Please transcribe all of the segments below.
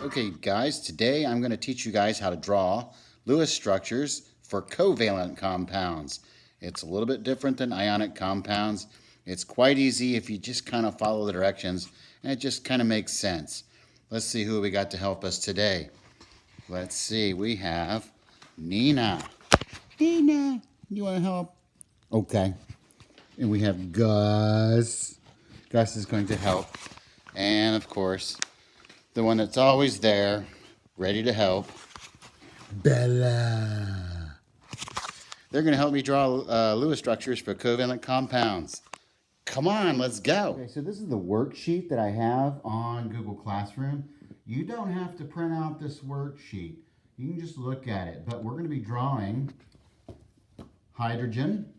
Okay guys, today I'm going to teach you guys how to draw Lewis structures for covalent compounds. It's a little bit different than ionic compounds. It's quite easy if you just kind of follow the directions, and it just kind of makes sense. Let's see who we got to help us today. Let's see, we have Nina. Nina, you want to help? Okay. And we have Gus. Gus is going to help. And of course, the one that's always there, ready to help, Bella. They're going to help me draw Lewis structures for covalent compounds. Come on, let's go. Okay, so this is the worksheet that I have on Google Classroom. You don't have to print out this worksheet. You can just look at it. But we're going to be drawing hydrogen,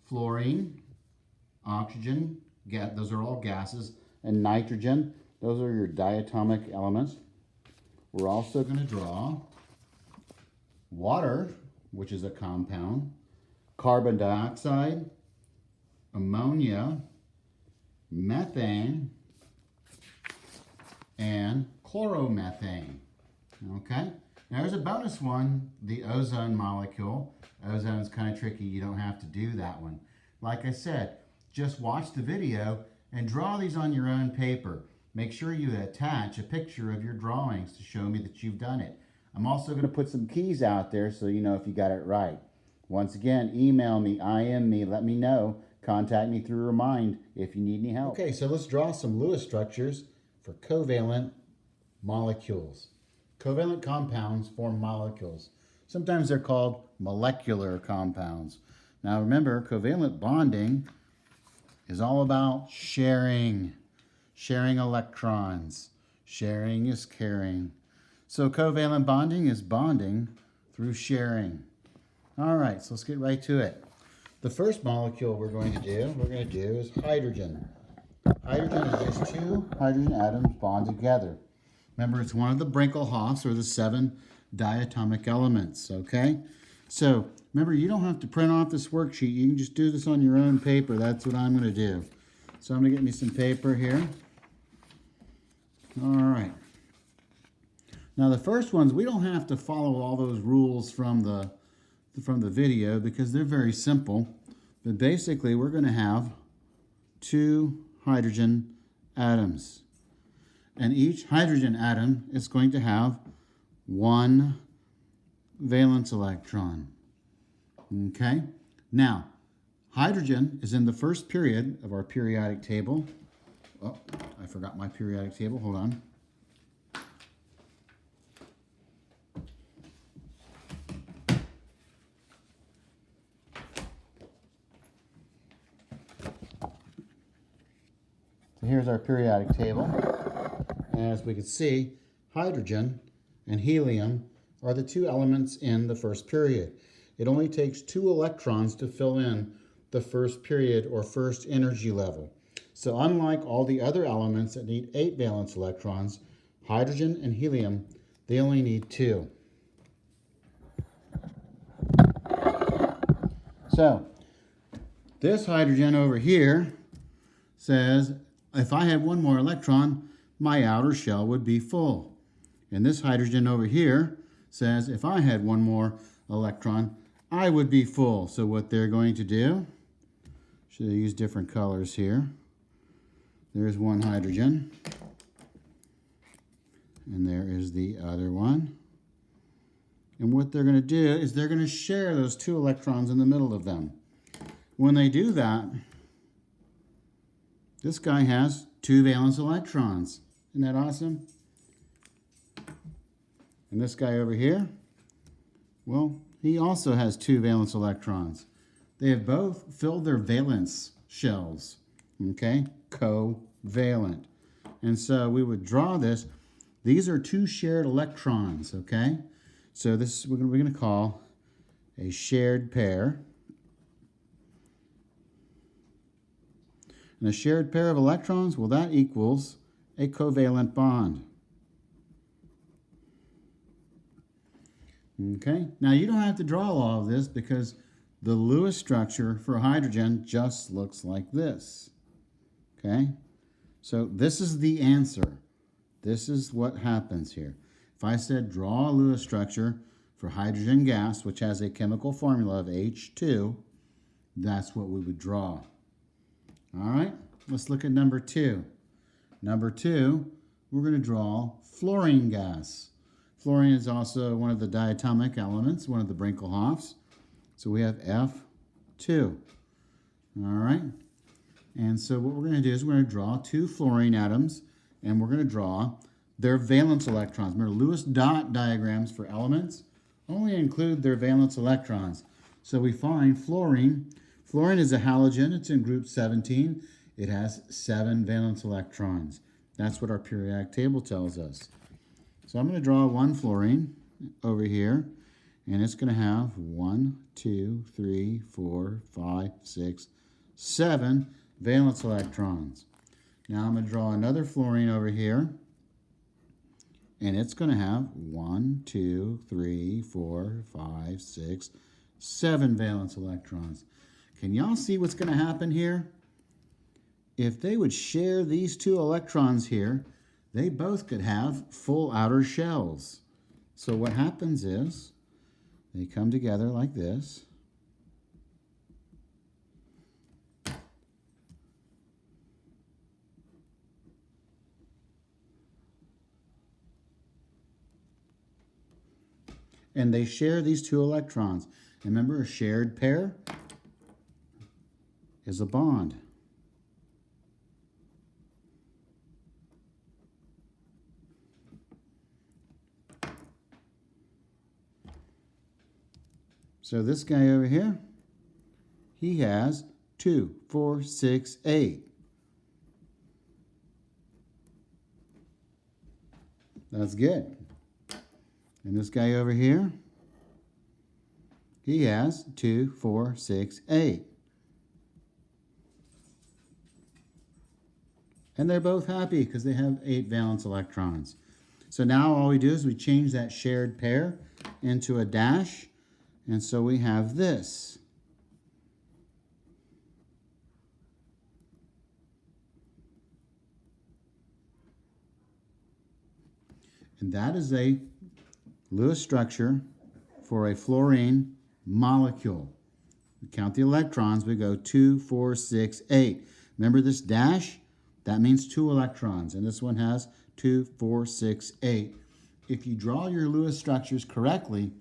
fluorine, oxygen, those are all gases, and nitrogen. Those are your diatomic elements. We're also going to draw water, which is a compound, carbon dioxide, ammonia, methane, and chloromethane. Okay? Now there's a bonus one, the ozone molecule. Ozone is kind of tricky. You don't have to do that one. Like I said, just watch the video and draw these on your own paper. Make sure you attach a picture of your drawings to show me that you've done it. I'm also going to put some keys out there so you know if you got it right. Once again, email me, IM me, let me know. Contact me through Remind if you need any help. Okay, so let's draw some Lewis structures for covalent molecules. Covalent compounds form molecules. Sometimes they're called molecular compounds. Now remember, covalent bonding is all about sharing. Sharing electrons. Sharing is caring. So covalent bonding is bonding through sharing. All right, so let's get right to it. The first molecule we're going to do is hydrogen. Hydrogen is just two hydrogen atoms bonded together. Remember, it's one of the Brinkelhoffs, or the 7 diatomic elements, okay? So remember, you don't have to print off this worksheet. You can just do this on your own paper. That's what I'm going to do. So I'm going to get me some paper here. All right. Now the first ones, we don't have to follow all those rules from the video because they're very simple. But basically, we're going to have 2 hydrogen atoms. And each hydrogen atom is going to have 1 valence electron. Okay? Now, hydrogen is in the first period of our periodic table. Oh, I forgot my periodic table. Hold on. So here's our periodic table. And as we can see, hydrogen and helium are the 2 elements in the first period. It only takes 2 electrons to fill in the first period or first energy level. So unlike all the other elements that need 8 valence electrons, hydrogen and helium, they only need 2. So this hydrogen over here says, if I had 1 more electron, my outer shell would be full. And this hydrogen over here says, if I had 1 more electron, I would be full. So what they're going to do, should I use different colors here? There's 1 hydrogen. And there is the other one. And what they're going to do is they're going to share those 2 electrons in the middle of them. When they do that, this guy has 2 valence electrons. Isn't that awesome? And this guy over here, well, he also has 2 valence electrons. They have both filled their valence shells, okay? Covalent. And so we would draw this. These are 2 shared electrons, okay? So this we're going to call a shared pair. And a shared pair of electrons, well, that equals a covalent bond. Okay, now you don't have to draw all of this because the Lewis structure for hydrogen just looks like this. Okay, so this is the answer. this is what happens here. If I said draw a Lewis structure for hydrogen gas, which has a chemical formula of H2, that's what we would draw. All right, let's look at number 2. Number 2, we're going to draw fluorine gas. Fluorine is also one of the diatomic elements, one of the Brinkelhoffs. So we have F2. All right, and so what we're going to do is we're going to draw 2 fluorine atoms, and we're going to draw their valence electrons. Remember, Lewis dot diagrams for elements only include their valence electrons. So we find fluorine. Fluorine is a halogen. It's in group 17. It has 7 valence electrons. That's what our periodic table tells us. So I'm going to draw 1 fluorine over here, and it's going to have 1, 2, 3, 4, 5, 6, 7 valence electrons. Now I'm going to draw another fluorine over here, and it's going to have 1, 2, 3, 4, 5, 6, 7 valence electrons. Can y'all see what's going to happen here? If they would share these 2 electrons here, they both could have full outer shells. So what happens is they come together like this. And they share these 2 electrons. Remember, a shared pair is a bond. So this guy over here, he has 2, 4, 6, 8. That's good. And this guy over here, he has 2, 4, 6, 8. And they're both happy because they have 8 valence electrons. So now all we do is we change that shared pair into a dash. And so we have this. And that is a Lewis structure for a fluorine molecule. We count the electrons, we go 2, 4, 6, 8. Remember this dash? That means 2 electrons, and this one has 2, 4, 6, 8. If you draw your Lewis structures correctly,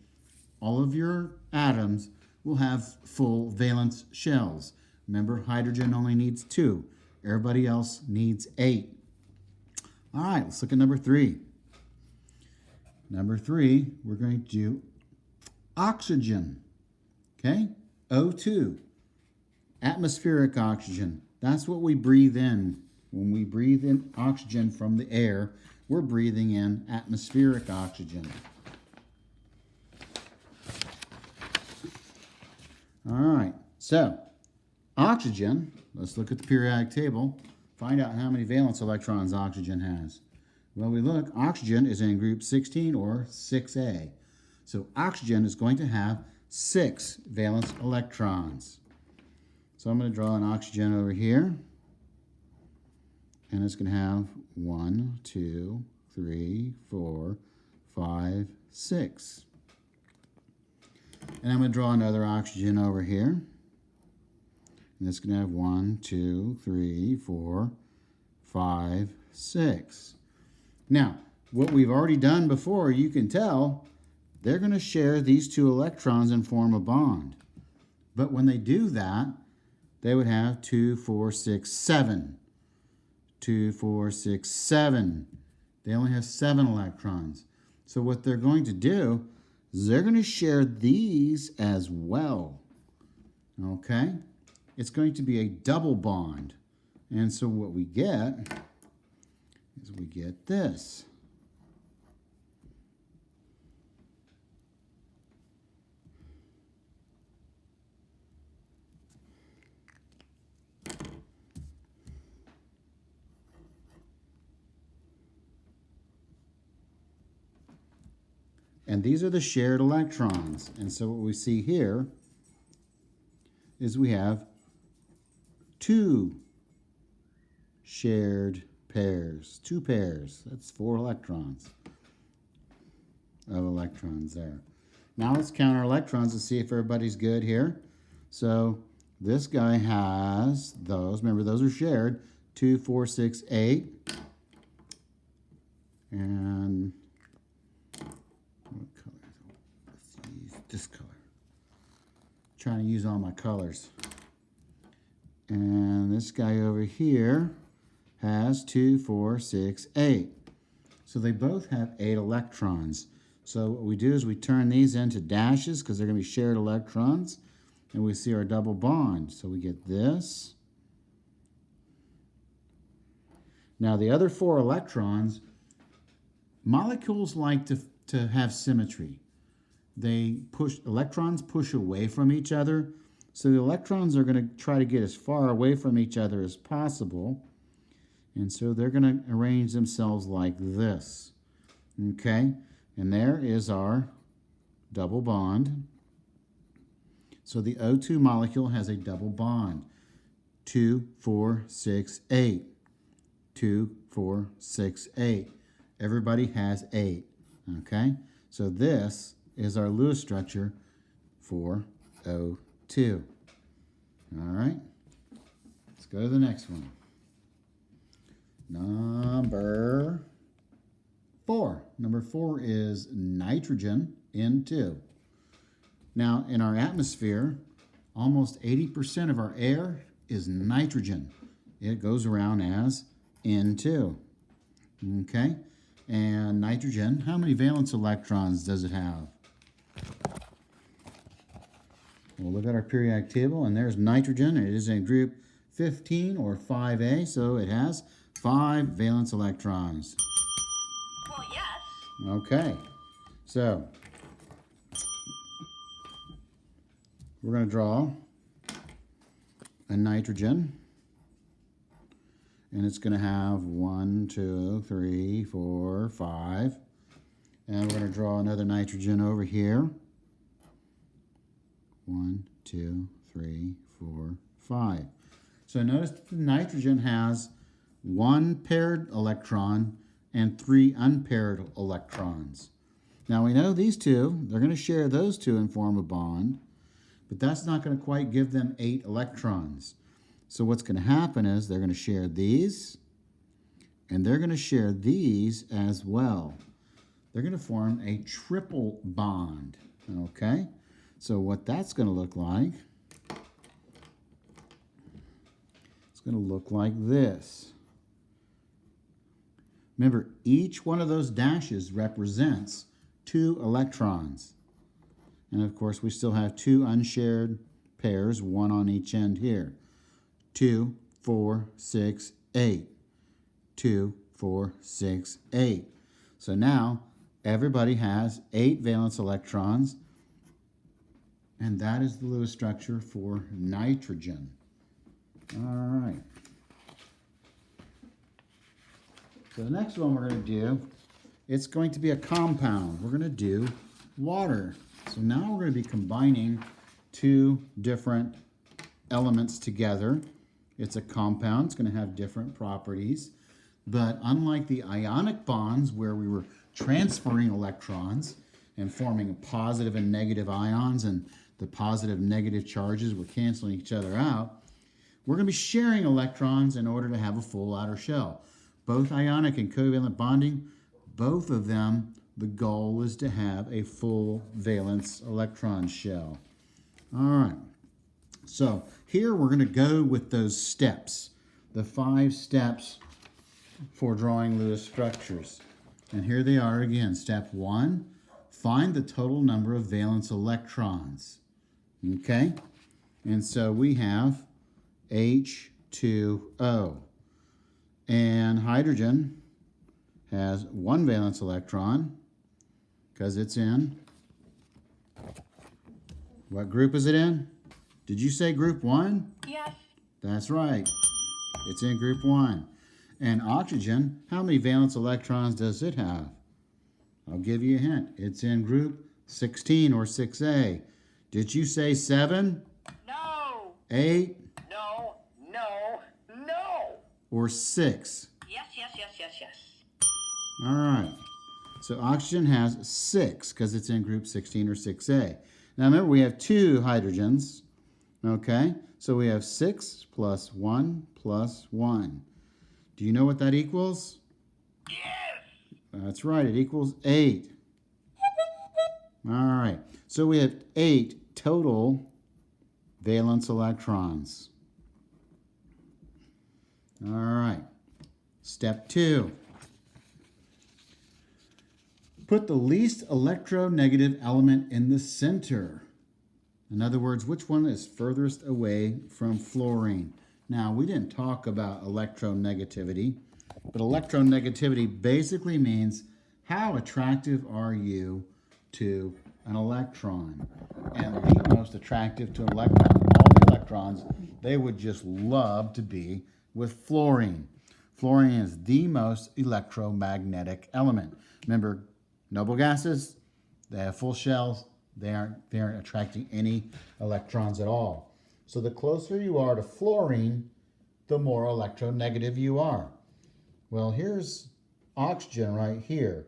all of your atoms will have full valence shells. Remember, hydrogen only needs 2. Everybody else needs 8. All right, let's look at number 3. Number 3, we're going to do oxygen. Okay? O2. Atmospheric oxygen. That's what we breathe in. When we breathe in oxygen from the air, we're breathing in atmospheric oxygen. All right, so oxygen, let's look at the periodic table, find out how many valence electrons oxygen has. Well, we look, oxygen is in group 16 or 6A. So oxygen is going to have 6 valence electrons. So I'm going to draw an oxygen over here. And it's going to have 1, 2, 3, 4, 5, 6. And I'm going to draw another oxygen over here. And it's going to have 1, 2, 3, 4, 5, 6. Now, what we've already done before, you can tell, they're going to share these 2 electrons and form a bond. But when they do that, they would have 2, 4, 6, 7. 2, 4, 6, 7. They only have 7 electrons. So what they're going to do is they're going to share these as well. Okay? It's going to be a double bond. And so what we get is we get this. And these are the shared electrons. And so what we see here is we have 2 shared pairs. 2 pairs. That's 4 electrons of electrons there. Now let's count our electrons to see if everybody's good here. So this guy has those. Remember, those are shared. 2, 4, 6, 8. And what color? Let's use this color. Trying to use all my colors. And this guy over here has 2, 4, 6, 8. So they both have 8 electrons. So what we do is we turn these into dashes because they're going to be shared electrons. And we see our double bond. So we get this. Now the other 4 electrons, molecules like to have symmetry. Electrons push away from each other. So the electrons are going to try to get as far away from each other as possible. And so they're going to arrange themselves like this. Okay? And there is our double bond. So the O2 molecule has a double bond. 2, 4, 6, 8. 2, 4, 6, 8. Everybody has 8. Okay? So this is our Lewis structure for O2. All right? Let's go to the next one. Number 4. Number 4 is nitrogen, N2. Now, in our atmosphere, almost 80% of our air is nitrogen. It goes around as N2. Okay? And nitrogen, how many valence electrons does it have? We'll look at our periodic table, and there's nitrogen. It is in group 15 or 5A, so it has 5 valence electrons. Well, yes. Okay, so we're going to draw a nitrogen, and it's going to have 1, 2, 3, 4, 5. And we're going to draw another nitrogen over here. 1, 2, 3, 4, 5. So notice that the nitrogen has 1 paired electron and 3 unpaired electrons. Now we know these two, they're going to share those two and form a bond, but that's not going to quite give them 8 electrons. So what's going to happen is they're going to share these, and they're going to share these as well. They're going to form a triple bond, okay? So what that's going to look like, it's going to look like this. Remember, each one of those dashes represents 2 electrons. And of course, we still have 2 unshared pairs, 1 on each end here. 2, 4, 6, 8. 2, 4, 6, 8. So now, everybody has 8 valence electrons, and that is the Lewis structure for nitrogen. All right. So the next one we're going to do, it's going to be a compound. We're going to do water. So now we're going to be combining 2 different elements together. It's a compound. It's going to have different properties. But unlike the ionic bonds where we were transferring electrons and forming positive and negative ions, and the positive and negative charges were canceling each other out, we're going to be sharing electrons in order to have a full outer shell. Both ionic and covalent bonding, both of them, the goal is to have a full valence electron shell. All right. So here we're going to go with those steps, the 5 steps for drawing Lewis structures. And here they are again. Step 1, find the total number of valence electrons. Okay? And so we have H2O. And hydrogen has 1 valence electron because it's in, what group is it in? Did you say group 1? Yes. That's right. It's in group 1. And oxygen, how many valence electrons does it have? I'll give you a hint. It's in group 16 or 6A. Did you say 7? No. 8? No. No. No. Or 6? Yes, yes, yes. All right. So oxygen has 6 because it's in group 16 or 6A. Now remember, we have 2 hydrogens. Okay? So we have 6 plus 1 plus 1. Do you know what that equals? Yes! That's right. It equals 8. All right. So we have 8 total valence electrons. All right. Step 2. Put the least electronegative element in the center. In other words, which one is furthest away from fluorine? Now, we didn't talk about electronegativity, but electronegativity basically means how attractive are you to an electron? And the most attractive to all the electrons, they would just love to be with fluorine. Fluorine is the most electromagnetic element. Remember, noble gases, they have full shells. They aren't attracting any electrons at all. So the closer you are to fluorine, the more electronegative you are. Well, here's oxygen right here.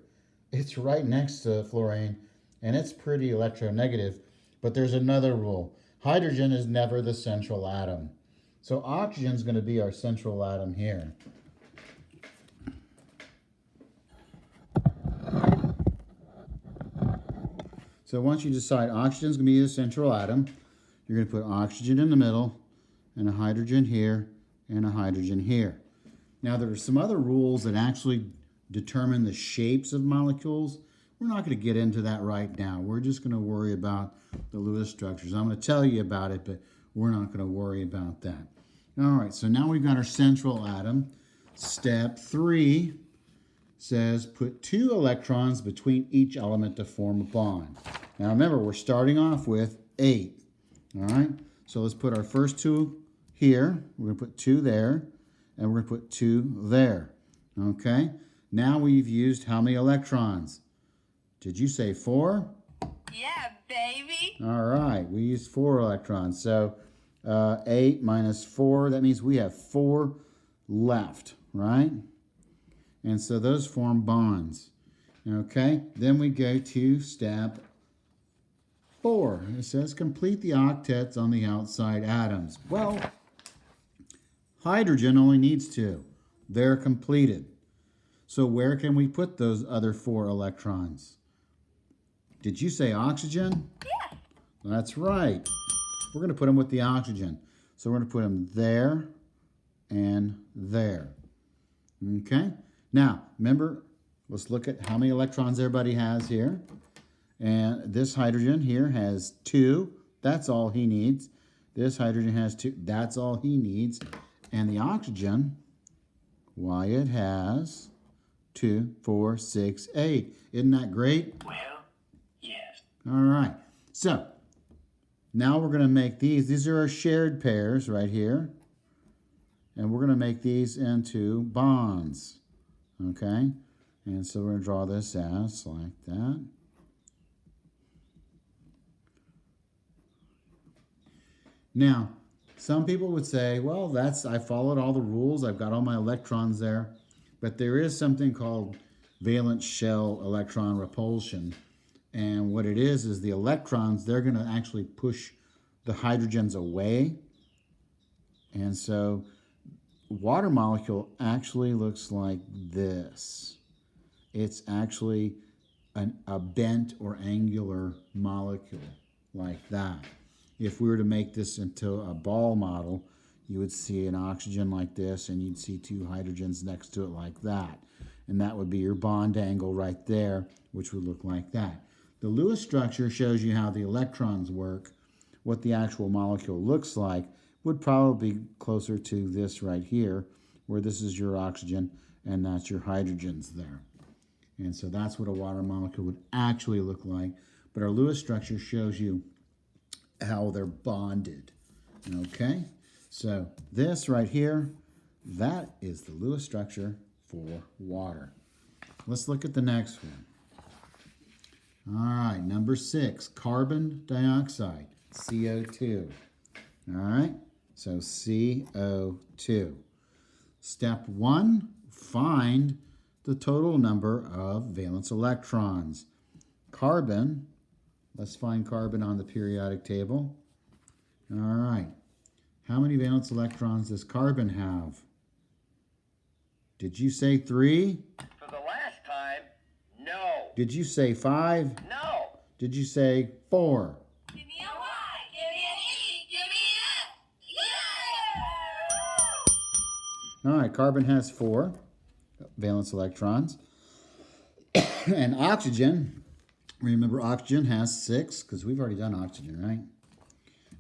It's right next to fluorine, and it's pretty electronegative. But there's another rule. Hydrogen is never the central atom. So oxygen is going to be our central atom here. So once you decide oxygen is going to be the central atom, you're going to put oxygen in the middle, and a hydrogen here, and a hydrogen here. Now there are some other rules that actually determine the shapes of molecules. We're not going to get into that right now. We're just going to worry about the Lewis structures. I'm going to tell you about it, but we're not going to worry about that. All right, so now we've got our central atom. Step 3 says put 2 electrons between each element to form a bond. Now remember, we're starting off with 8. All right, so let's put our first 2 here. We're going to put 2 there, and we're going to put 2 there. Okay, now we've used how many electrons? Did you say 4? Yeah, baby! All right, we used 4 electrons. So 8 minus 4, that means we have 4 left, right? And so those form bonds. Okay, then we go to step 4. It says complete the octets on the outside atoms. Well, hydrogen only needs 2. They're completed. So where can we put those other 4 electrons? Did you say oxygen? Yeah. That's right. We're going to put them with the oxygen. So we're going to put them there and there. Okay? Now, remember, let's look at how many electrons everybody has here. And this hydrogen here has 2. That's all he needs. This hydrogen has 2. That's all he needs. And the oxygen, why, it has 2, 4, 6, 8. Isn't that great? Well, yes. All right. So, now we're going to make these. These are our shared pairs right here. And we're going to make these into bonds. Okay? And so we're going to draw this as like that. Now, some people would say, well, I followed all the rules. I've got all my electrons there. But there is something called valence shell electron repulsion. And what it is the electrons, they're going to actually push the hydrogens away. And so water molecule actually looks like this. It's actually a bent or angular molecule like that. If we were to make this into a ball model, you would see an oxygen like this, and you'd see 2 hydrogens next to it like that. And that would be your bond angle right there, which would look like that. The Lewis structure shows you how the electrons work. What the actual molecule looks like would probably be closer to this right here, where this is your oxygen and that's your hydrogens there. And so that's what a water molecule would actually look like. But our Lewis structure shows you how they're bonded. Okay? So this right here, that is the Lewis structure for water. Let's look at the next one. All right, number 6, carbon dioxide, CO2. All right, so CO2. Step 1, find the total number of valence electrons. Carbon, let's find carbon on the periodic table. All right. How many valence electrons does carbon have? Did you say 3? For the last time, no. Did you say 5? No. Did you say 4? Give me a Y. Give me an E. Give me an F. Yeah! All right, carbon has 4 valence electrons. And oxygen, remember oxygen has 6, because we've already done oxygen, right?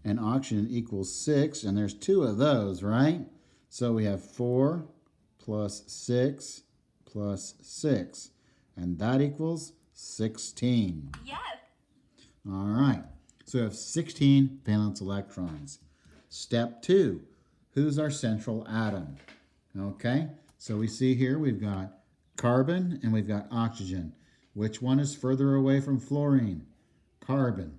And oxygen equals 6, and there's 2 of those, right? So we have 4 plus 6 plus 6, and that equals 16. Yes. All right, so we have 16 valence electrons. Step 2, who's our central atom? Okay, so we see here we've got carbon and we've got oxygen. Which one is further away from fluorine? Carbon.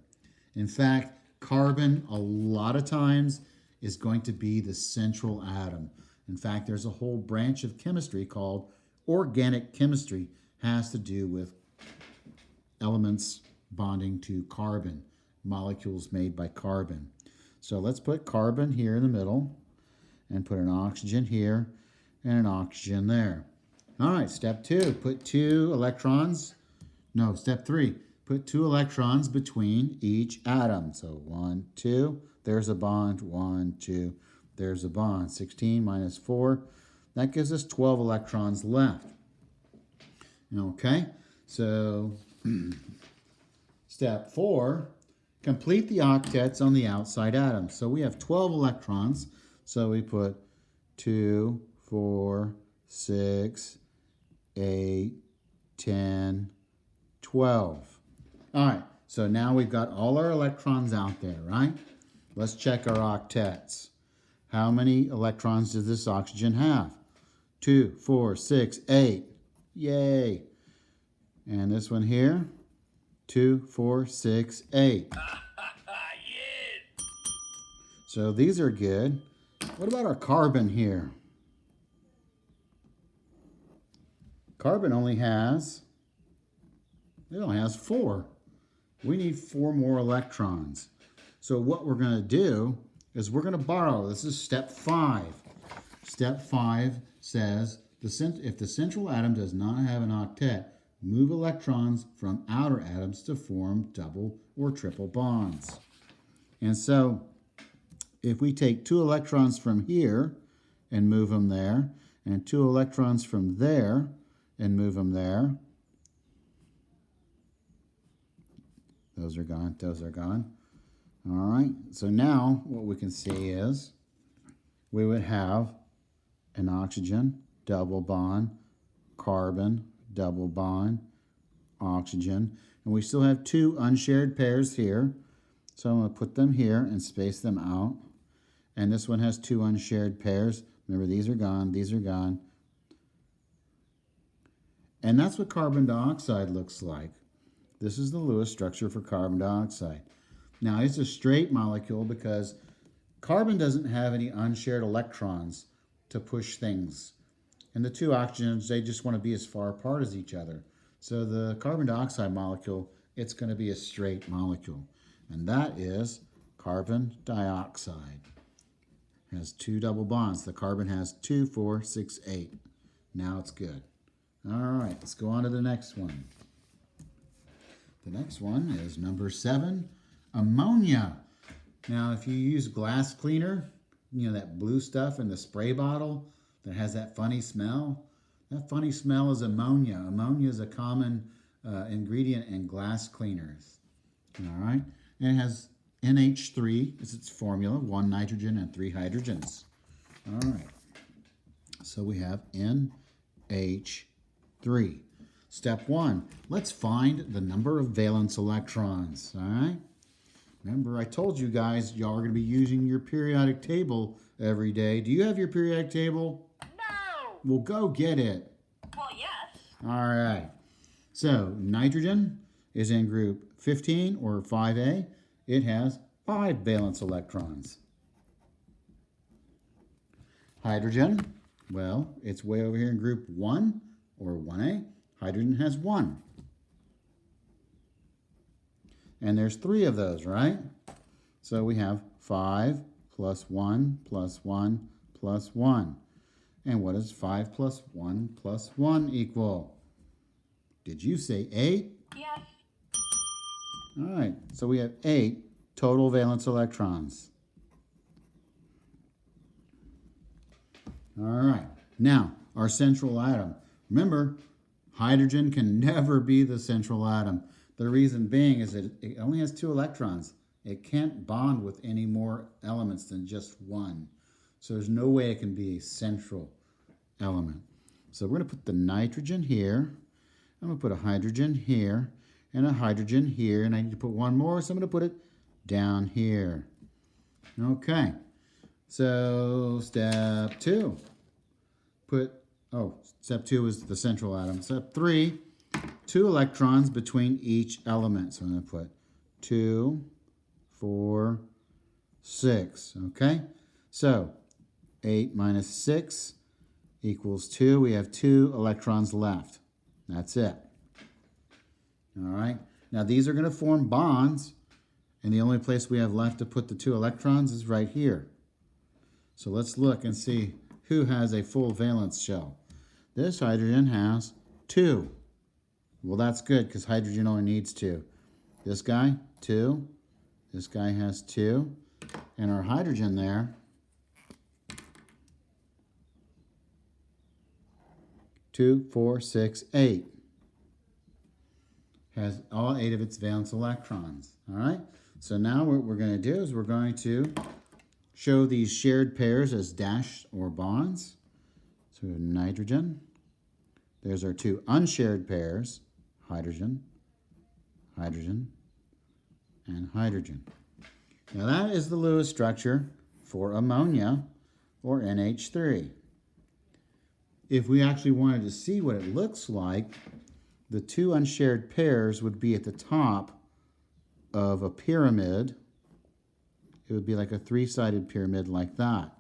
In fact, carbon a lot of times is going to be the central atom. In fact, there's a whole branch of chemistry called organic chemistry. Has to do with elements bonding to carbon, molecules made by carbon. So let's put carbon here in the middle and put an oxygen here and an oxygen there. All right, step 2, put 2 electrons. No, step 3, put 2 electrons between each atom. So 1, 2, there's a bond, 1, 2, there's a bond. 16 minus 4, that gives us 12 electrons left. Okay, so step 4, complete the octets on the outside atoms. So we have 12 electrons, so we put 2, 4, 6, 8, 10, 12. All right, so now we've got all our electrons out there, right? Let's check our octets. How many electrons does this oxygen have? 2, 4, 6, 8. Yay. And this one here, 2, 4, 6, 8. Yes. So these are good. What about our carbon here? Carbon only has 4. We need 4 more electrons. So what we're going to do is we're going to borrow. This is step 5. Step 5 says if the central atom does not have an octet, move electrons from outer atoms to form double or triple bonds. And so if we take 2 electrons from here and move them there, and 2 electrons from there and move them there, those are gone, those are gone. All right, so now what we can see is we would have an oxygen, double bond, carbon, double bond, oxygen, and we still have 2 unshared pairs here. So I'm going to put them here and space them out. And this one has 2 unshared pairs. Remember, these are gone, these are gone. And that's what carbon dioxide looks like. This is the Lewis structure for carbon dioxide. Now, it's a straight molecule because carbon doesn't have any unshared electrons to push things. And the 2 oxygens, they just want to be as far apart as each other. So the carbon dioxide molecule, it's going to be a straight molecule. And that is carbon dioxide. It has 2 double bonds. The carbon has 2, 4, 6, 8. Now it's good. All right, let's go on to the next one. The next one is number 7, ammonia. Now, if you use glass cleaner, you know, that blue stuff in the spray bottle that has that funny smell, that funny smell is ammonia. Ammonia is a common ingredient in glass cleaners. All right, and it has NH3 is its formula, 1 nitrogen and 3 hydrogens. All right, so we have NH3. Step 1, let's find the number of valence electrons. All right, remember I told you guys y'all are going to be using your periodic table every day. Do you have your periodic table? No. Well, go get it. Well, yes. All right, so nitrogen is in group 15 or 5A. It has 5 valence electrons. Hydrogen Well, it's way over here in group 1 or 1A. Hydrogen has 1. And there's 3 of those, right? So we have 5 plus 1 plus 1 plus 1. And what does 5 plus 1 plus 1 equal? Did you say 8? Yes. All right, so we have 8 total valence electrons. All right, now our central atom. Remember, hydrogen can never be the central atom. The reason being is that it only has 2 electrons. It can't bond with any more elements than just 1. So there's no way it can be a central element. So we're going to put the nitrogen here. I'm going to put a hydrogen here and a hydrogen here. And I need to put one more, so I'm going to put it down here. Okay. So step 2. Step 2 is the central atom. Step 3, 2 electrons between each element. So I'm going to put 2, 4, 6. Okay? So 8 minus 6 equals 2. We have 2 electrons left. That's it. All right? Now these are going to form bonds, and the only place we have left to put the 2 electrons is right here. So let's look and see who has a full valence shell. This hydrogen has 2. Well, that's good because hydrogen only needs 2. This guy, 2. This guy has 2. And our hydrogen there, 2, 4, 6, 8. Has all 8 of its valence electrons. All right? So now what we're going to do is we're going to show these shared pairs as dashed or bonds. So we have nitrogen. There's our 2 unshared pairs, hydrogen, hydrogen, and hydrogen. Now that is the Lewis structure for ammonia, or NH3. If we actually wanted to see what it looks like, the 2 unshared pairs would be at the top of a pyramid. It would be like a 3-sided pyramid like that.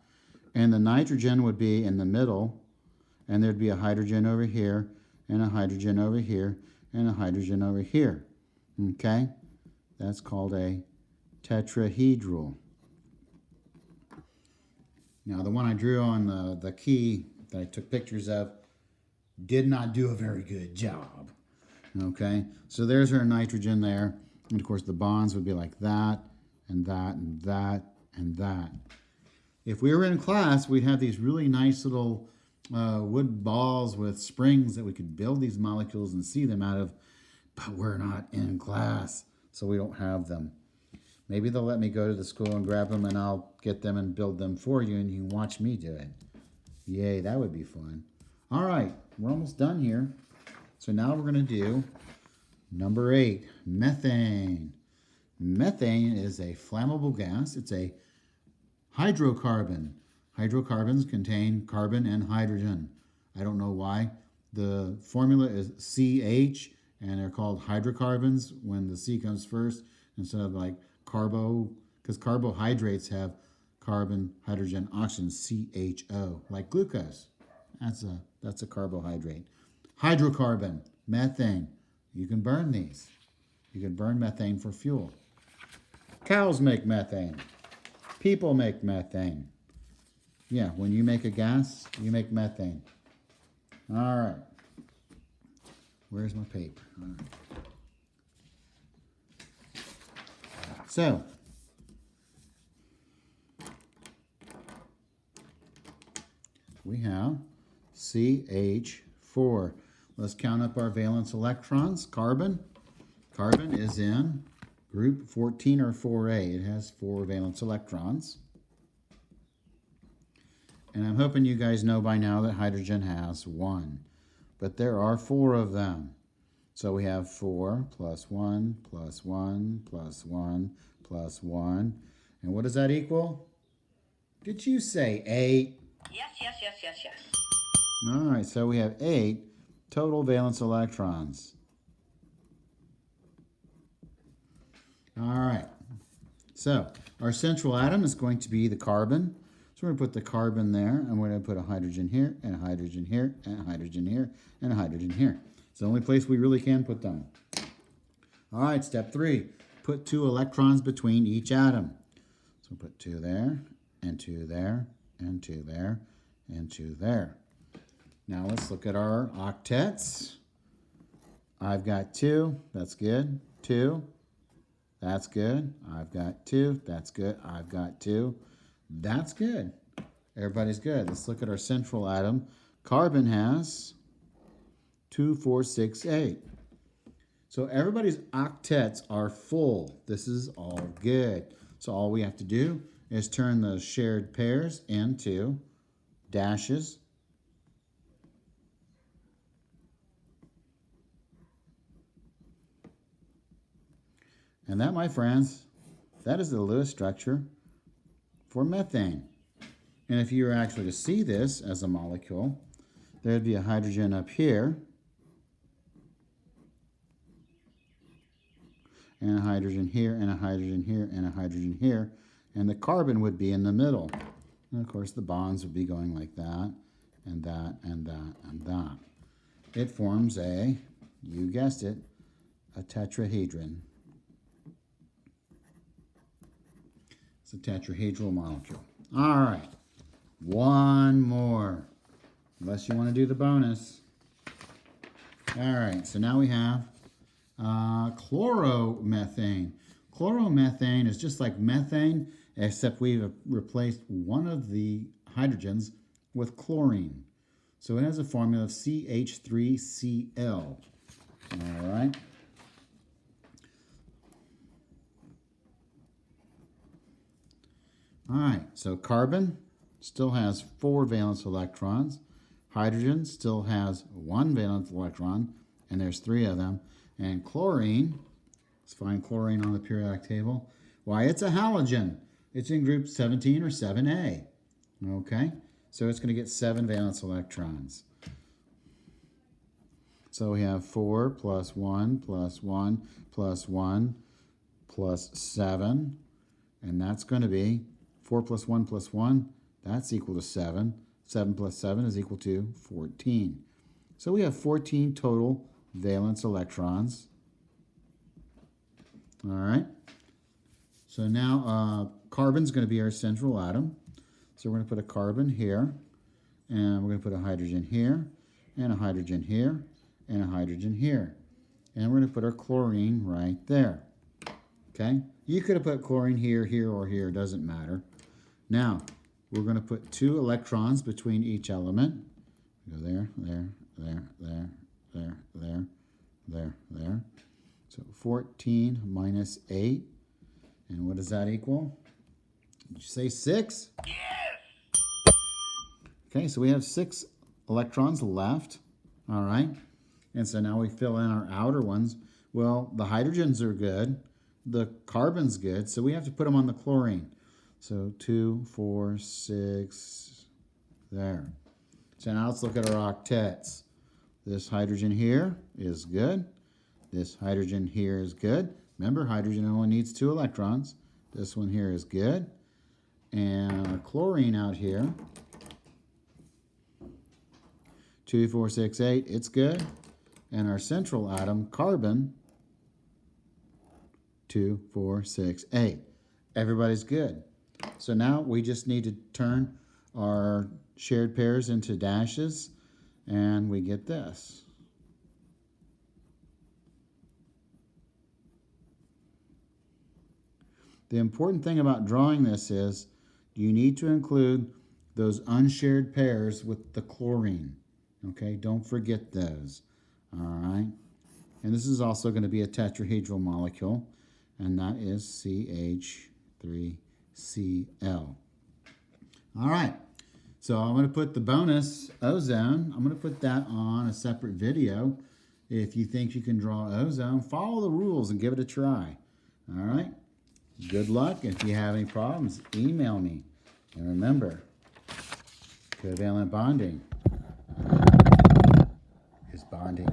And the nitrogen would be in the middle, and there'd be a hydrogen over here, and a hydrogen over here, and a hydrogen over here. Okay? That's called a tetrahedral. Now, the one I drew on the key that I took pictures of did not do a very good job. Okay? So there's our nitrogen there. And, of course, the bonds would be like that, and that, and that, and that. If we were in class, we'd have these really nice little wood balls with springs that we could build these molecules and see them out of, but we're not in class, so we don't have them. Maybe they'll let me go to the school and grab them, and I'll get them and build them for you, and you can watch me do it. Yay, that would be fun. All right, we're almost done here. So now we're going to do number 8, methane. Methane is a flammable gas. It's a hydrocarbon. Hydrocarbons contain carbon and hydrogen. I don't know why. The formula is CH, and they're called hydrocarbons when the C comes first instead of like carbo, because carbohydrates have carbon, hydrogen, oxygen, CHO, like glucose. That's a carbohydrate. Hydrocarbon, methane. You can burn these. You can burn methane for fuel. Cows make methane. People make methane. Yeah, when you make a gas, you make methane. All right. Where's my paper? All right. So, we have CH4. Let's count up our valence electrons. Carbon. Carbon is in group 14 or 4A. It has 4 valence electrons. And I'm hoping you guys know by now that hydrogen has 1. But there are 4 of them. So we have 4 plus 1 plus 1 plus 1 plus 1. And what does that equal? Did you say 8? Yes, yes, yes, yes, yes. All right, so we have 8 total valence electrons. All right, so our central atom is going to be the carbon. So So we're going to put the carbon there, and we're going to put a hydrogen here, and a hydrogen here, and a hydrogen here, and a hydrogen here. It's the only place we really can put them. All right, step 3. Put 2 electrons between each atom. So put 2 there, and 2 there, and 2 there, and 2 there. Now let's look at our octets. I've got 2, that's good. 2, that's good. I've got 2, that's good. I've got 2, that's good. Everybody's good. Let's look at our central atom. Carbon has 2, 4, 6, 8. So everybody's octets are full. This is all good. So all we have to do is turn the shared pairs into dashes. And that, my friends, that is the Lewis structure for methane. And if you were actually to see this as a molecule, there'd be a hydrogen up here, and a hydrogen here, and a hydrogen here, and a hydrogen here, and the carbon would be in the middle. And of course the bonds would be going like that, and that, and that, and that. It forms a, you guessed it, a tetrahedron. It's a tetrahedral molecule. All right, one more, unless you want to do the bonus. All right, so now we have chloromethane. Chloromethane is just like methane, except we've replaced one of the hydrogens with chlorine. So it has a formula of CH3Cl. All right. All right, so carbon still has 4 valence electrons. Hydrogen still has 1 valence electron, and there's 3 of them. And chlorine, let's find chlorine on the periodic table. Why, it's a halogen. It's in group 17 or 7A. Okay, so it's going to get 7 valence electrons. So we have 4 plus 1 plus 1 plus 1 plus 7. And that's going to be 4 plus 1 plus 1. That's equal to 7. 7 plus 7 is equal to 14. So we have 14 total valence electrons. All right. So now carbon's going to be our central atom. So we're going to put a carbon here, and we're going to put a hydrogen here, and a hydrogen here, and a hydrogen here. And we're going to put our chlorine right there. Okay? You could have put chlorine here, here, or here. It doesn't matter. Now, we're going to put 2 electrons between each element. Go there, there, there, there, there, there, there, there. So 14 minus 8. And what does that equal? Did you say 6? Yes! Okay, so we have 6 electrons left. All right. And so now we fill in our outer ones. Well, the hydrogens are good. The carbon's good. So we have to put them on the chlorine. So 2, 4, 6, there. So now let's look at our octets. This hydrogen here is good. This hydrogen here is good. Remember, hydrogen only needs 2 electrons. This one here is good. And our chlorine out here, 2, 4, 6, 8, it's good. And our central atom, carbon, 2, 4, 6, 8. Everybody's good. So now we just need to turn our shared pairs into dashes, and we get this. The important thing about drawing this is you need to include those unshared pairs with the chlorine. Okay, don't forget those. All right. And this is also going to be a tetrahedral molecule, and that is CH3Cl. All right. So I'm going to put the bonus ozone. I'm going to put that on a separate video. If you think you can draw ozone, follow the rules and give it a try. All right. Good luck. If you have any problems, email me. And remember, covalent bonding is bonding.